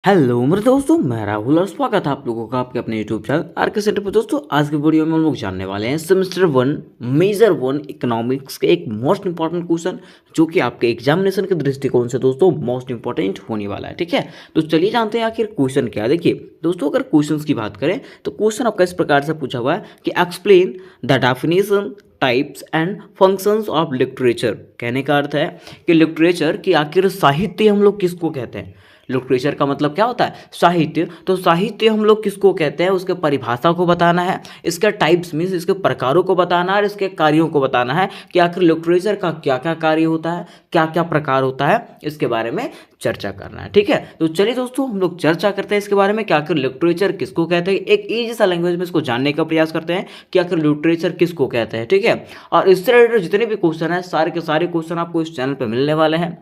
Hello मेरे दोस्तों, मैं राहुल और स्वागत है आप लोगों का आपके अपने यूट्यूब चैनल आर के सेंटर पर। दोस्तों आज की वीडियो में हम लोग जानने वाले हैं सेमेस्टर 1 मेजर 1 इकोनॉमिक्स के एक मोस्ट इंपॉर्टेंट क्वेश्चन जो कि आपके एग्जामिनेशन के दृष्टिकोण से दोस्तों मोस्ट इंपॉर्टेंट होने वाला है। ठीक है, तो चलिए जानते हैं आखिर क्वेश्चन क्या है। देखिए दोस्तों, अगर क्वेश्चन की बात करें तो क्वेश्चन आपका इस प्रकार से पूछा हुआ है कि explain the definition types and functions of literature. कहने का अर्थ है कि लिटरेचर की आखिर साहित्य हम लोग किसको कहते हैं। लिटरेचर का मतलब क्या होता है? साहित्य। तो साहित्य हम लोग किसको कहते हैं, उसके परिभाषा को बताना है, इसके टाइप्स मीन्स इसके प्रकारों को बताना है और इसके कार्यों को बताना है कि आखिर लिटरेचर का क्या क्या कार्य होता है, क्या क्या प्रकार होता है, इसके बारे में चर्चा करना है। ठीक है, तो चलिए दोस्तों हम लोग चर्चा करते हैं इसके बारे में कि आखिर लिटरेचर किसको कहते हैं। एक इजी सा लैंग्वेज में इसको जानने का प्रयास करते हैं कि आखिर लिटरेचर किसको कहते हैं। ठीक है, और इससे रिलेटेड जितने भी क्वेश्चन है सारे के सारे क्वेश्चन आपको इस चैनल पर मिलने वाले हैं।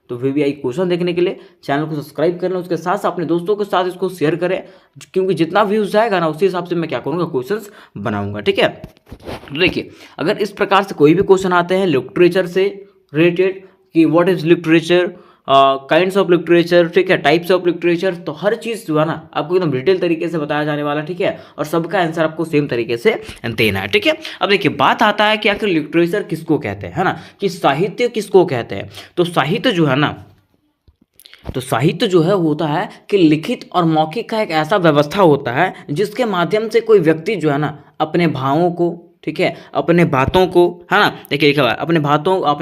तो वीवीआई क्वेश्चन देखने के लिए चैनल को सब्सक्राइब कर लें, उसके साथ अपने दोस्तों के साथ इसको शेयर करें, क्योंकि जितना व्यूज जाएगा ना उसी हिसाब से मैं क्या करूँगा, क्वेश्चंस बनाऊंगा। ठीक है, तो देखिए अगर इस प्रकार से कोई भी क्वेश्चन आते हैं लिटरेचर से रिलेटेड कि what is literature, kinds of literature, ठीक है, टाइप्स ऑफ लिटरेचर, तो हर चीज़ जो है ना आपको एकदम डिटेल तरीके से बताया जाने वाला है। ठीक है, और सबका आंसर आपको सेम तरीके से देना है। ठीक है, अब देखिए बात आता है कि आखिर लिटरेचर किसको कहते हैं, है ना, कि साहित्य किसको कहते हैं। तो साहित्य जो है ना, तो साहित्य जो है होता है कि लिखित और मौखिक का एक ऐसा व्यवस्था होता है जिसके माध्यम से कोई व्यक्ति जो है ना अपने भावों को, ठीक है, अपने बातों को, है ना, देखिए लिखा हुआ है, अपने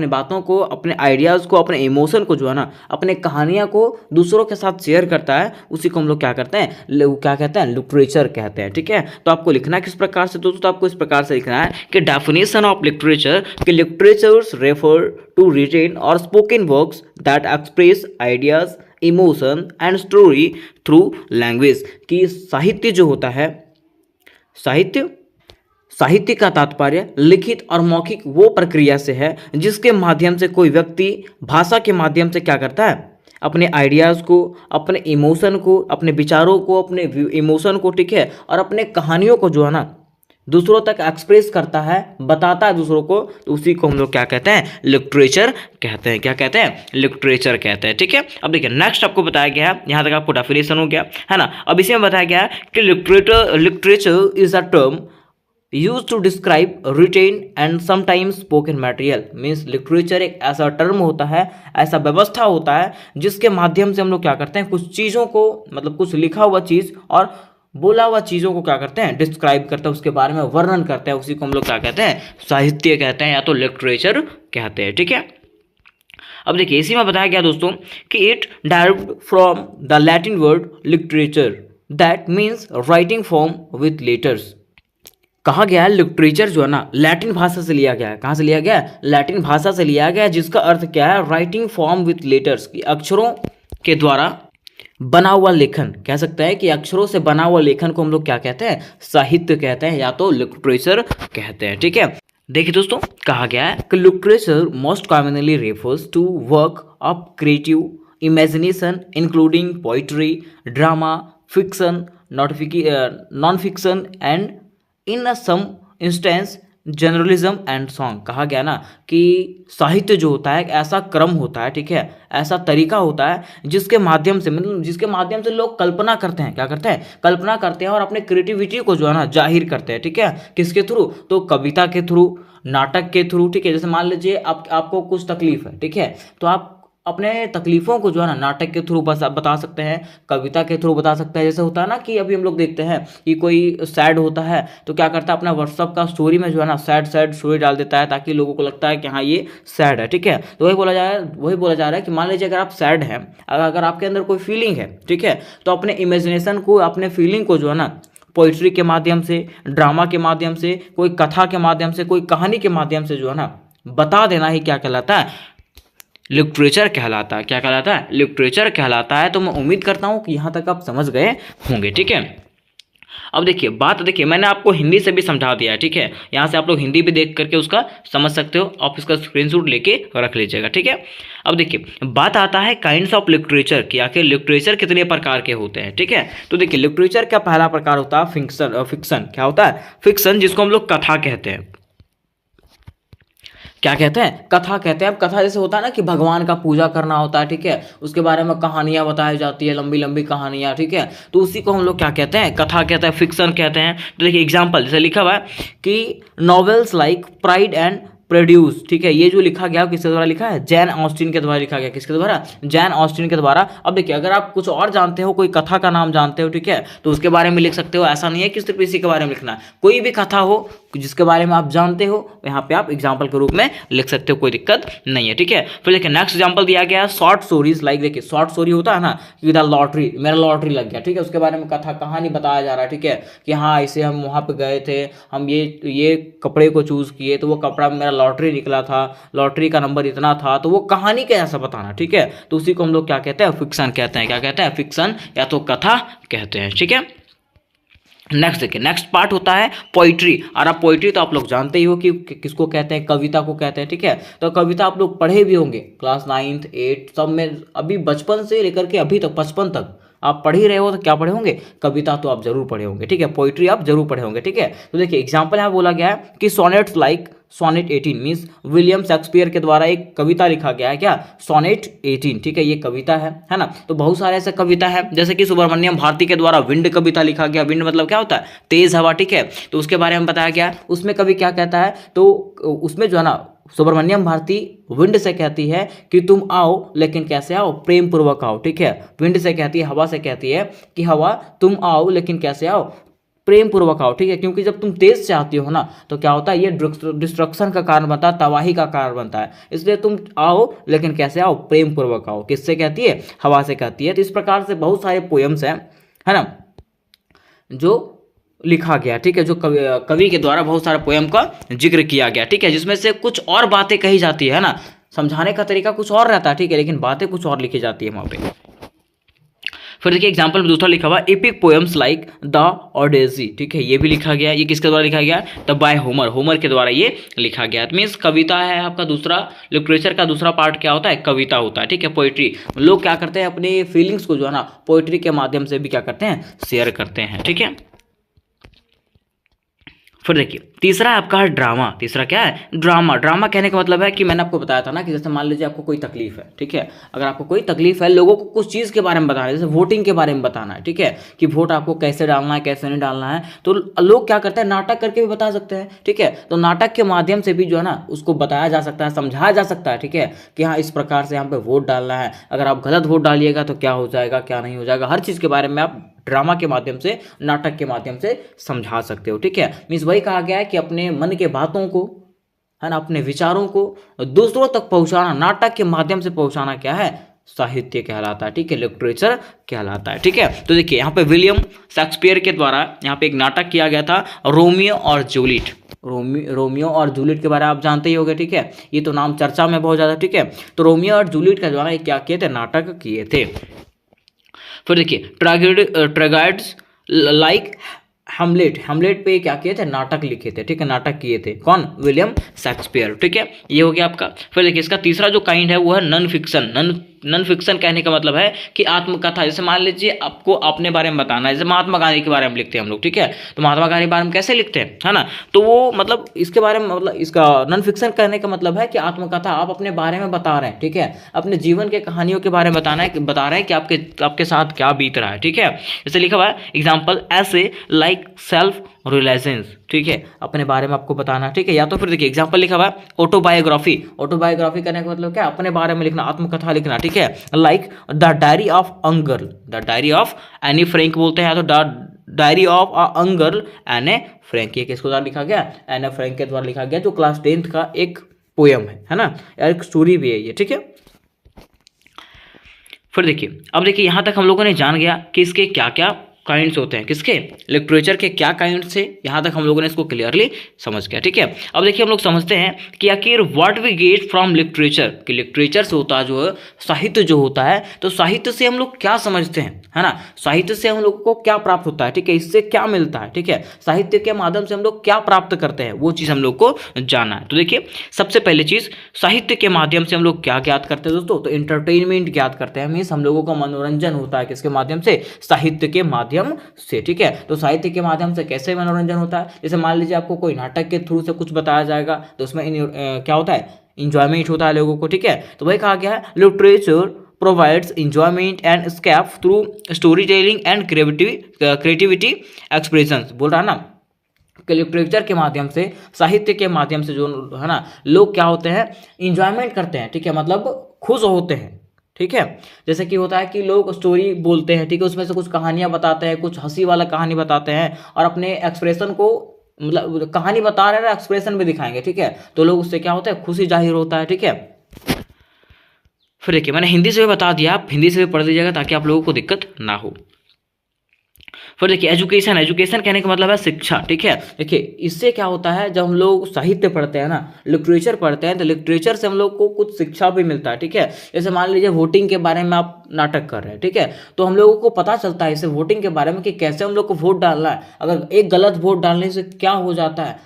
बातों को, अपने आइडियाज़ को, अपने इमोशन को जो है ना, अपने कहानियाँ को दूसरों के साथ शेयर करता है, उसी को हम लोग क्या करते हैं, क्या कहते हैं, लिटरेचर कहते हैं। ठीक है, तो आपको लिखना किस प्रकार से दोस्तों, तो आपको इस प्रकार से लिखना है कि डेफिनेशन ऑफ लिटरेचर, कि लिटरेचर्स रेफर टू रिटेन और spoken works that express ideas, emotion and story through language. कि साहित्य जो होता है, साहित्य का तात्पर्य लिखित और मौखिक वो प्रक्रिया से है जिसके माध्यम से कोई व्यक्ति भाषा के माध्यम से क्या करता है, अपने आइडियाज़ को, अपने इमोशन को, अपने विचारों को, अपने इमोशन को, ठीक है, और अपने कहानियों को जो है ना दूसरों तक एक्सप्रेस करता है, बताता है दूसरों को, तो उसी को हम लोग क्या कहते हैं, लिटरेचर कहते हैं। क्या कहते हैं? लिटरेचर कहते हैं। ठीक है, अब देखिए नेक्स्ट आपको बताया गया है, यहाँ तक आपको डेफिनेशन हो गया है ना। अब इसी में बताया गया है कि literature is a term used to describe written and sometimes spoken material। Means literature एक ऐसा टर्म होता है, ऐसा व्यवस्था होता है जिसके माध्यम से हम लोग क्या करते हैं, कुछ चीज़ों को, मतलब कुछ लिखा हुआ चीज़ और बोला हुआ चीज़ों को क्या करते हैं, डिस्क्राइब करते हैं, उसके बारे में वर्णन करते हैं, उसी को हम लोग क्या कहते हैं, साहित्य कहते हैं या तो लिटरेचर कहते हैं। ठीक है, अब देखिए इसी में बताया गया दोस्तों कि it dived from the Latin word literature that means writing form with letters. कहा गया है लिटरेचर जो है ना लैटिन भाषा से लिया गया है। कहाँ से लिया गया है? लैटिन भाषा से लिया गया है, जिसका अर्थ क्या है, राइटिंग फॉर्म विथ लेटर्स, की अक्षरों के द्वारा बना हुआ लेखन। कह सकते हैं कि अक्षरों से बना हुआ लेखन को हम लोग क्या कहते हैं, साहित्य कहते हैं या तो लिटरेचर कहते हैं। ठीक है, देखिए दोस्तों कहा गया है कि literature most commonly refers to work of creative imagination including poetry, drama, fiction, non fiction and in some instance journalism and song. कहा गया ना कि साहित्य जो होता है एक ऐसा क्रम होता है, ठीक है, ऐसा तरीका होता है जिसके माध्यम से, मतलब जिसके माध्यम से लोग कल्पना करते हैं, क्या करते हैं, कल्पना करते हैं और अपने क्रिएटिविटी को जो है ना जाहिर करते हैं। ठीक है, किसके थ्रू? तो कविता के थ्रू, नाटक के थ्रू। ठीक है, जैसे मान लीजिए आपको कुछ तकलीफ है, ठीक है, तो आप अपने तकलीफ़ों को जो है ना नाटक के थ्रू बता सकते हैं, कविता के थ्रू बता सकते हैं। जैसे होता है ना कि अभी हम लोग देखते हैं कि कोई सैड होता है तो क्या करता है, अपना व्हाट्सअप का स्टोरी में जो है ना सैड स्टोरी डाल देता है, ताकि लोगों को लगता है कि हाँ ये सैड है। ठीक है, तो वही बोला जा रहा है कि मान लीजिए अगर आप सैड हैं, अगर आपके अंदर कोई फीलिंग है, ठीक है, तो अपने इमेजिनेशन को, अपने फीलिंग को जो है ना पोइट्री के माध्यम से, ड्रामा के माध्यम से, कोई कथा के माध्यम से, कोई कहानी के माध्यम से जो है ना बता देना ही क्या कहलाता है, लिटरेचर कहलाता है। क्या कहलाता है? लिटरेचर कहलाता है। तो मैं उम्मीद करता हूँ कि यहाँ तक आप समझ गए होंगे। ठीक है, अब देखिए मैंने आपको हिंदी से भी समझा दिया है। ठीक है, यहाँ से आप लोग हिंदी भी देख करके उसका समझ सकते हो, आप इसका स्क्रीनशॉट लेके रख लीजिएगा। ठीक है, अब देखिए बात आता है काइंड्स ऑफ लिटरेचर कि आखिर लिटरेचर कितने प्रकार के होते हैं। ठीक है, तो देखिए लिटरेचर का पहला प्रकार होता है फिक्शन। क्या होता है? फिक्शन, जिसको हम लोग कथा कहते हैं। क्या कहते हैं, कथा कहते हैं। अब कथा जैसे होता है ना कि भगवान का पूजा करना होता है, ठीक है, उसके बारे में कहानियां बताई जाती है, लंबी लंबी कहानियां, ठीक है, तो उसी को हम लोग क्या कहते हैं, कथा कहते हैं, फिक्शन कहते हैं। तो देखिए एग्जाम्पल जैसे लिखा हुआ है कि novels like pride and produce, ठीक है, ये जो लिखा गया किसके द्वारा लिखा है, जैन ऑस्टिन के द्वारा लिखा गया। किसके द्वारा, जैन ऑस्टिन के द्वारा। अब देखिए अगर आप कुछ और जानते हो, कोई कथा का नाम जानते हो, ठीक है, तो उसके बारे में लिख सकते हो। ऐसा नहीं है कि सिर्फ इसी के बारे में लिखना है, कोई भी कथा हो जिसके बारे में आप जानते हो यहाँ पे आप एग्जाम्पल के रूप में लिख सकते हो, कोई दिक्कत नहीं है, ठीक है। फिर देखिए नेक्स्ट एग्जाम्पल दिया गया है शॉर्ट स्टोरीज लाइक, देखिए शॉर्ट स्टोरी होता है ना कि द लॉटरी, मेरा लॉटरी लग गया, ठीक है, उसके बारे में कथा कहानी बताया जा रहा है, ठीक है, कि हाँ इसे हम वहाँ पे गए थे, हम ये कपड़े को चूज किए तो वो कपड़ा मेरा लॉटरी निकला था, लॉटरी का नंबर इतना था, तो वो कहानी के जैसा बताना, ठीक है, तो उसी को हम लोग क्या कहते हैं, फिक्शन कहते हैं। क्या कहते हैं, फिक्शन या तो कथा कहते हैं, ठीक है। नेक्स्ट देखिए, नेक्स्ट पार्ट होता है पोइट्री। और आप पोइट्री तो आप लोग जानते ही हो कि किसको कहते हैं, कविता को कहते हैं, ठीक है, तो कविता आप लोग पढ़े भी होंगे क्लास 9th 8th सब में, अभी बचपन से लेकर के अभी तक 55 तक आप पढ़ ही रहे हो, तो क्या पढ़े होंगे, कविता तो आप जरूर पढ़े होंगे, ठीक है, पोइट्री आप जरूर पढ़े होंगे, ठीक है। तो देखिए एग्जाम्पल यहाँ बोला गया है कि sonnets like sonnet 18 means William Shakespeare के द्वारा एक कविता लिखा गया है, क्या, सोनेट 18, ठीक है, ये कविता है ना। तो बहुत सारे ऐसे कविता है, जैसे कि सुब्रमण्यम भारती के द्वारा विंड कविता लिखा गया। विंड मतलब क्या होता है, तेज हवा, ठीक है, तो उसके बारे में बताया गया। उसमें कवि क्या कहता है, तो उसमें जो है ना सुब्रमण्यम भारती विंड से कहती है कि तुम आओ लेकिन कैसे आओ, प्रेम पूर्वक आओ, ठीक है, विंड से कहती है, हवा से कहती है कि हवा तुम आओ लेकिन कैसे आओ, प्रेम पूर्वक आओ, ठीक है, क्योंकि जब तुम तेज से आती हो ना तो क्या होता है, ये डिस्ट्रक्शन का कारण बनता है, तबाही का कारण बनता है, इसलिए तुम आओ लेकिन कैसे आओ, प्रेम पूर्वक आओ। किससे कहती है, हवा से कहती है। तो इस प्रकार से बहुत सारे पोएम्स हैं, है ना, जो लिखा गया, ठीक है, जो कवि के द्वारा बहुत सारे पोएम का जिक्र किया गया, ठीक है, जिसमें से कुछ और बातें कही जाती है ना, समझाने का तरीका कुछ और रहता है, ठीक है, लेकिन बातें कुछ और लिखी जाती है वहां पे। फिर देखिए एग्जाम्पल में दूसरा लिखा हुआ epic poems like the Odyssey, ठीक है, ये भी लिखा गया। ये किसके द्वारा लिखा गया, द बाय होमर, होमर के द्वारा ये लिखा गया। मीन्स कविता है आपका दूसरा, लिटरेचर का दूसरा पार्ट क्या होता है, कविता होता है, ठीक है। पोइट्री लोग क्या करते हैं, अपने फीलिंग्स को जो है ना पोइट्री के माध्यम से भी क्या करते हैं, शेयर करते हैं, ठीक है। फिर देखिए तीसरा आपका है ड्रामा। तीसरा क्या है, ड्रामा। ड्रामा कहने का मतलब है कि मैंने आपको बताया था ना कि जैसे मान लीजिए आपको कोई तकलीफ है, ठीक है, अगर आपको कोई तकलीफ है, लोगों को कुछ चीज़ के बारे में बताना है, जैसे वोटिंग के बारे में बताना है, ठीक है, कि वोट आपको कैसे डालना है कैसे नहीं डालना है, तो लोग क्या करते हैं, नाटक करके भी बता सकते हैं, ठीक है, तो नाटक के माध्यम से भी जो है ना उसको बताया जा सकता है, समझाया जा सकता है, ठीक है, कि हाँ इस प्रकार से यहाँ पे वोट डालना है, अगर आप गलत वोट डालिएगा तो क्या हो जाएगा क्या नहीं हो जाएगा, हर चीज़ के बारे में आप ड्रामा के माध्यम से, नाटक के माध्यम से समझा सकते हो, ठीक है। मीन्स वही कहा गया है कि अपने मन के बातों को, है ना, अपने विचारों को दूसरों तक पहुंचाना, नाटक के माध्यम से पहुंचाना क्या है, साहित्य कहलाता है, ठीक है, लिटरेचर कहलाता है, ठीक है। तो देखिए यहाँ पे विलियम शेक्सपियर के द्वारा यहाँ पे एक नाटक किया गया था, रोमियो और जूलियट। रोमियो और जूलियट के बारे में आप जानते ही होंगे, ठीक है, ये तो नाम चर्चा में बहुत ज़्यादा, ठीक है। तो रोमियो और जूलियट का जो है ना क्या किए थे, नाटक किए थे। फिर देखिए ट्रेजेडियस लाइक हेमलेट, हेमलेट पे क्या किए थे, नाटक लिखे थे, ठीक है, नाटक किए थे, कौन, विलियम शेक्सपियर, ठीक है, ये हो गया आपका। फिर देखिए इसका तीसरा जो काइंड है वो है नॉन फिक्शन। नॉन फिक्शन कहने का मतलब है कि आत्मकथा, जैसे मान लीजिए आपको अपने बारे में बताना है, जैसे महात्मा गांधी के बारे में लिखते हैं हम लोग, ठीक है, तो महात्मा गांधी के बारे में कैसे लिखते हैं, है ना, तो वो मतलब इसके बारे में, मतलब इसका नॉन फिक्शन कहने का मतलब है कि आत्मकथा, आप अपने बारे में बता रहे हैं, ठीक है, अपने जीवन के कहानियों के बारे में बता रहे हैं कि आपके साथ क्या बीत रहा है, ठीक है। जैसे लिखा हुआ है एग्जाम्पल ऐसे लाइक सेल्फ रिलेशंस, ठीक है, अपने बारे में आपको बताना, ठीक है। या तो फिर देखिए एग्जांपल लिखा हुआ है ऑटोबायोग्राफी। ऑटोबायोग्राफी करने का मतलब क्या, अपने बारे में लिखना, आत्मकथा लिखना, ठीक है, like the diary of a girl, the diary of Anne Frank बोलते हैं, तो डायरी ऑफ अ गर्ल एने फ्रैंक, ये किसके द्वारा लिखा गया, एने फ्रैंक के द्वारा लिखा गया, जो क्लास 10th का एक पोएम है ना, एक स्टोरी भी है ये, ठीक है। फिर देखिए अब देखिए यहाँ तक हम लोगों ने जान गया कि इसके क्या क्या काइंड्स होते हैं, किसके, लिटरेचर के क्या काइंड्स से, यहाँ तक हम लोगों ने इसको क्लियरली समझ गया, ठीक है। अब देखिए हम लोग समझते हैं कि आखिर what we get from literature, कि लिटरेचर से होता है जो है साहित्य जो होता है, तो साहित्य से हम लोग क्या समझते हैं, है ना, साहित्य से हम लोग को क्या प्राप्त होता है, ठीक है, इससे क्या मिलता है, ठीक है, साहित्य के माध्यम से हम लोग क्या प्राप्त करते हैं, वो चीज़ हम लोग को जानना है। तो देखिए सबसे पहले चीज़, साहित्य के माध्यम से हम लोग क्या ज्ञात करते हैं दोस्तों, तो एंटरटेनमेंट ज्ञात करते हैं, मीन्स हम लोगों का मनोरंजन होता है, किसके माध्यम से, साहित्य के माध्यम माध्यम से, ठीक है। तो साहित्य के माध्यम से कैसे मनोरंजन होता है, जैसे मान लीजिए आपको कोई नाटक के थ्रू से कुछ बताया जाएगा तो उसमें क्या होता है, इंजॉयमेंट होता है लोगों को, ठीक है। तो वही कहा गया है literature provides enjoyment and escape through story telling and creativity expression. बोल रहा है ना कि लिटरेचर के माध्यम से, साहित्य के माध्यम से जो है ना लोग क्या होते हैं, इंजॉयमेंट करते हैं, ठीक है, मतलब खुश होते हैं, ठीक है। जैसे कि होता है कि लोग स्टोरी बोलते हैं, ठीक है, उसमें से कुछ कहानियां बताते हैं, कुछ हंसी वाला कहानी बताते हैं और अपने एक्सप्रेशन को, मतलब कहानी बता रहे हैं एक्सप्रेशन भी दिखाएंगे, ठीक है। तो लोग उससे क्या होता है, खुशी जाहिर होता है, ठीक है। फिर देखिए मैंने हिंदी से भी बता दिया, आप हिंदी से भी पढ़ लीजिएगा ताकि आप लोगों को दिक्कत ना हो। फिर देखिए एजुकेशन, एजुकेशन कहने का मतलब है शिक्षा, ठीक है। देखिए इससे क्या होता है, जब हम लोग साहित्य पढ़ते हैं ना, लिटरेचर पढ़ते हैं, तो लिटरेचर से हम लोग को कुछ शिक्षा भी मिलता है, ठीक है। जैसे मान लीजिए वोटिंग के बारे में आप नाटक कर रहे हैं, ठीक है, तो हम लोगों को पता चलता है इससे वोटिंग के बारे में कि कैसे हम लोग को वोट डालना है, अगर एक गलत वोट डालने से क्या हो जाता है,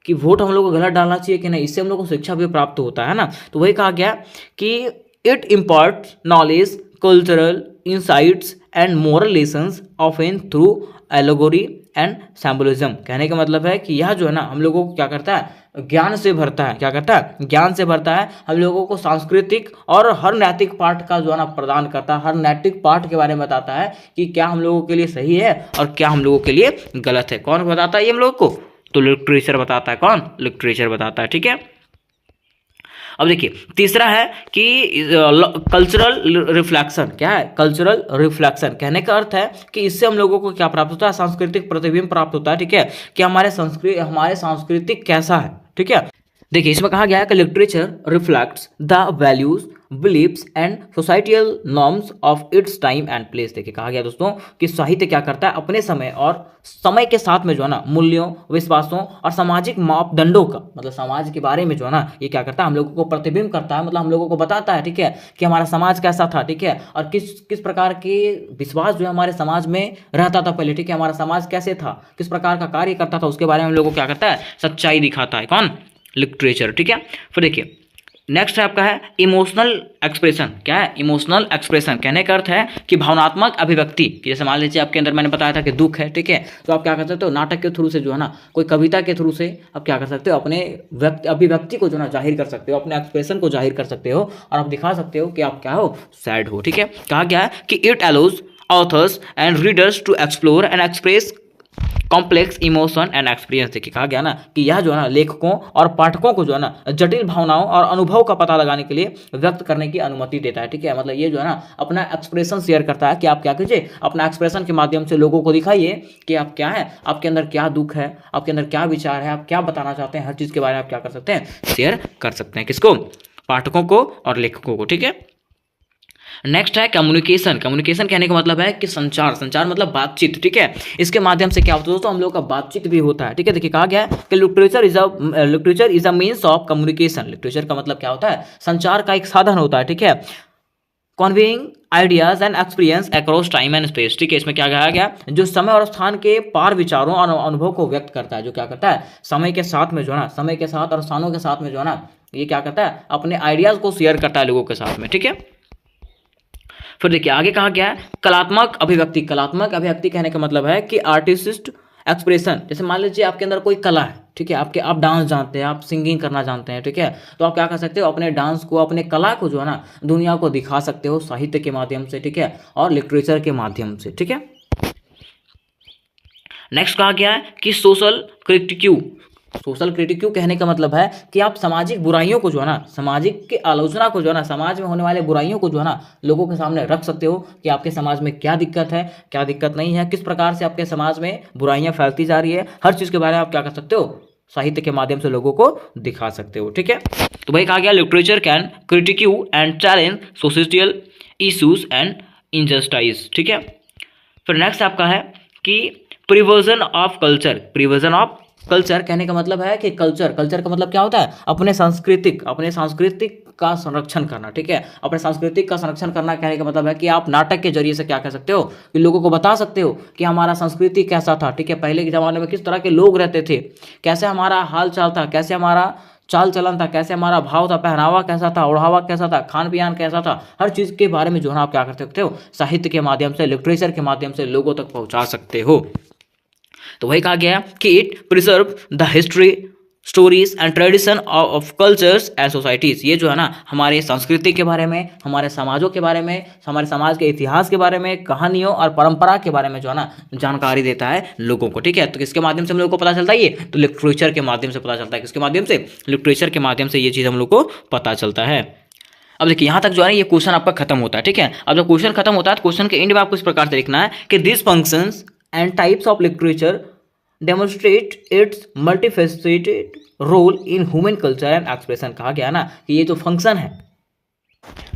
कि वोट हम लोग को गलत डालना चाहिए कि नहीं, इससे हम लोग को शिक्षा भी प्राप्त होता है ना। तो वही कहा गया कि it imparts knowledge, cultural insights and moral lessons often through allegory and symbolism. कहने का मतलब है कि यह जो है ना हम लोगों को क्या करता है, ज्ञान से भरता है, क्या करता है, ज्ञान से भरता है, हम लोगों को सांस्कृतिक और हर नैतिक पाठ का जो है ना प्रदान करता है, हर नैतिक पाठ के बारे में बताता है कि क्या हम लोगों के लिए सही है और क्या हम लोगों के लिए गलत है। कौन बताता है ये हम लोग को, तो लिटरेचर बताता है। कौन, लिटरेचर बताता है, ठीक है। अब देखिए तीसरा है कि कल्चरल रिफ्लेक्शन। क्या है, कल्चरल रिफ्लेक्शन, कहने का अर्थ है कि इससे हम लोगों को क्या प्राप्त होता है, सांस्कृतिक प्रतिबिंब प्राप्त होता है, ठीक है, कि हमारे सांस्कृतिक कैसा है, ठीक है। देखिए इसमें कहा गया है कि literature reflects the values, beliefs and societal norms of its time and place. देखिए कहा गया दोस्तों कि साहित्य क्या करता है, अपने समय और समय के साथ में जो है ना मूल्यों, विश्वासों और सामाजिक मापदंडों का, मतलब समाज के बारे में जो है ना ये क्या करता है, हम लोगों को प्रतिबिंब करता है, मतलब हम लोगों को बताता है, ठीक है, कि हमारा समाज कैसा था, ठीक है, और किस किस प्रकार के विश्वास जो है हमारे समाज में रहता था पहले, ठीक है, हमारा समाज कैसे था, किस प्रकार का कार्य करता था, उसके बारे में हम लोगों को क्या करता है, सच्चाई दिखाता है। कौन, लिटरेचर, ठीक है। फिर देखिए नेक्स्ट है आपका है इमोशनल एक्सप्रेशन। क्या है, इमोशनल एक्सप्रेशन, कहने का अर्थ है कि भावनात्मक अभिव्यक्ति। जैसे मान लीजिए आपके अंदर मैंने बताया था कि दुख है, ठीक है, तो आप क्या कर सकते हो, नाटक के थ्रू से जो है ना, कोई कविता के थ्रू से आप क्या कर सकते हो, अपने अभिव्यक्ति को जो ना जाहिर कर सकते हो, अपने एक्सप्रेशन को जाहिर कर सकते हो और आप दिखा सकते हो कि आप क्या हो, सैड हो, ठीक है। कहा गया है कि it allows authors and readers to explore and express complex emotion and experience. देखिए कहा गया ना कि यह जो है ना लेखकों और पाठकों को जो है ना जटिल भावनाओं और अनुभव का पता लगाने के लिए व्यक्त करने की अनुमति देता है, ठीक है। मतलब ये जो है ना अपना एक्सप्रेशन शेयर करता है कि आप क्या कीजिए, अपना एक्सप्रेशन के माध्यम से लोगों को दिखाइए कि आप क्या है, आपके अंदर क्या दुख है, आपके अंदर क्या विचार है, आप क्या बताना चाहते हैं, हर चीज़ के बारे में आप क्या कर सकते हैं, शेयर कर सकते हैं। किसको, पाठकों को और लेखकों को, ठीक है। नेक्स्ट है कम्युनिकेशन। कम्युनिकेशन कहने का मतलब है कि संचार, संचार मतलब बातचीत, ठीक है। इसके माध्यम से क्या होता है दोस्तों, हम लोग का बातचीत भी होता है, ठीक है। देखिए कहा गया है कि literature is a means of communication. Literature का मतलब क्या होता है, संचार का एक साधन होता है, ठीक है। Conveying ideas and experience across time and space, ठीक है। इसमें क्या कहा गया, जो समय और स्थान के पार विचारों और अनुभव को व्यक्त करता है, जो क्या करता है, समय के साथ में जो है ना, समय के साथ और स्थानों के साथ में जो है ना, ये क्या करता है, अपने आइडियाज को शेयर करता है लोगों के साथ में, ठीक है। फिर देखिए आगे कहा गया है कलात्मक अभिव्यक्ति। कलात्मक अभिव्यक्ति कहने का मतलब है कि आर्टिस्ट एक्सप्रेशन। जैसे मान लीजिए आपके अंदर कोई कला है, ठीक है, आप डांस जानते हैं, आप सिंगिंग करना जानते हैं, ठीक है, तो आप क्या कर सकते हो, अपने डांस को, अपने कला को जो है ना दुनिया को दिखा सकते हो साहित्य के माध्यम से, ठीक है, और लिटरेचर के माध्यम से, ठीक है। नेक्स्ट कहा गया है कि सोशल क्रिटिक्यू। सोशल क्रिटिक्यू कहने का मतलब है कि आप सामाजिक बुराइयों को जो है ना, सामाजिक की आलोचना को जो है ना, समाज में होने वाले बुराइयों को जो है ना लोगों के सामने रख सकते हो कि आपके समाज में क्या दिक्कत है, क्या दिक्कत नहीं है, किस प्रकार से आपके समाज में बुराइयां फैलती जा रही है, हर चीज़ के बारे में आप क्या कर सकते हो, साहित्य के माध्यम से लोगों को दिखा सकते हो, ठीक है। तो भाई कहा गया literature can critique and challenge societal issues and injustice, ठीक है। फिर नेक्स्ट आपका है कि preservation of culture. Preservation of culture कहने का मतलब है कि कल्चर का मतलब क्या होता है, अपने सांस्कृतिक का संरक्षण करना, ठीक है। अपने सांस्कृतिक का संरक्षण करना कहने का मतलब है कि आप नाटक के जरिए से क्या कर सकते हो, कि लोगों को बता सकते हो कि हमारा संस्कृति कैसा था, ठीक है, पहले के ज़माने में किस तरह के लोग रहते थे, कैसे हमारा हाल चाल था, कैसे हमारा चाल चलन था, कैसे हमारा भाव था, पहनावा कैसा था, ओढ़ावा कैसा था, खान पियान कैसा था, हर चीज़ के बारे में जो है ना आप क्या कर सकते हो, साहित्य के माध्यम से, लिटरेचर के माध्यम से लोगों तक पहुंचा सकते हो। तो वही कहा गया कि it preserve the history, stories and tradition of cultures and societies. ये जो है ना हमारे संस्कृति के बारे में, हमारे समाजों के बारे में, हमारे समाज के इतिहास के बारे में, कहानियों और परंपरा के बारे में जो है ना जानकारी देता है लोगों को। ठीक है, तो किसके माध्यम से हम लोग को पता चलता है ये, तो लिटरेचर के माध्यम से पता चलता है। किसके माध्यम से, लिटरेचर के माध्यम से ये चीज़ हम लोग को पता चलता है। अब देखिए यहाँ तक जो है ना ये क्वेश्चन आपका खत्म होता है। ठीक है, अब जब क्वेश्चन खत्म होता है तो क्वेश्चन के एंड में आपको इस प्रकार से लिखना है कि this functions and types of literature demonstrate its multifaceted role in human culture and expression. कहा गया ना कि ये जो फंक्शन है,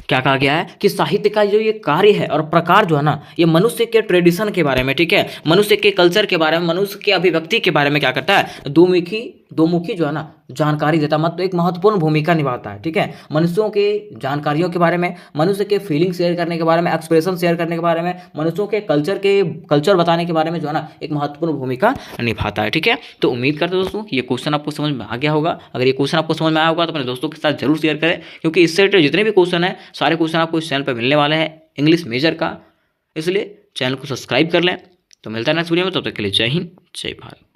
क्या कहा गया है कि साहित्य का जो ये कार्य है और प्रकार जो है ना, ये मनुष्य के ट्रेडिशन के बारे में, ठीक है, मनुष्य के कल्चर के बारे में, मनुष्य के अभिव्यक्ति के बारे में क्या करता है, दोमुखी जो है ना जानकारी देता, मतलब एक महत्वपूर्ण भूमिका निभाता है। ठीक है, मनुष्यों के जानकारियों के बारे में, मनुष्य के फीलिंग शेयर करने के बारे में, एक्सप्रेशन शेयर करने के बारे में, मनुष्यों के कल्चर बताने के बारे में जो है ना एक महत्वपूर्ण भूमिका निभाता है। ठीक है, तो उम्मीद करते हैं दोस्तों कि ये क्वेश्चन आपको समझ में आ गया होगा। अगर ये क्वेश्चन आपको समझ में आया होगा तो अपने दोस्तों के साथ जरूर शेयर करें, क्योंकि इससे रिलेटेड जितने भी क्वेश्चन है सारे क्वेश्चन आपको इस चैनल पर मिलने वाले हैं इंग्लिश मेजर का, इसलिए चैनल को सब्सक्राइब कर लें। तो मिलता है नेक्स्ट वीडियो में, तब तक के लिए जय हिंद, जय भारत।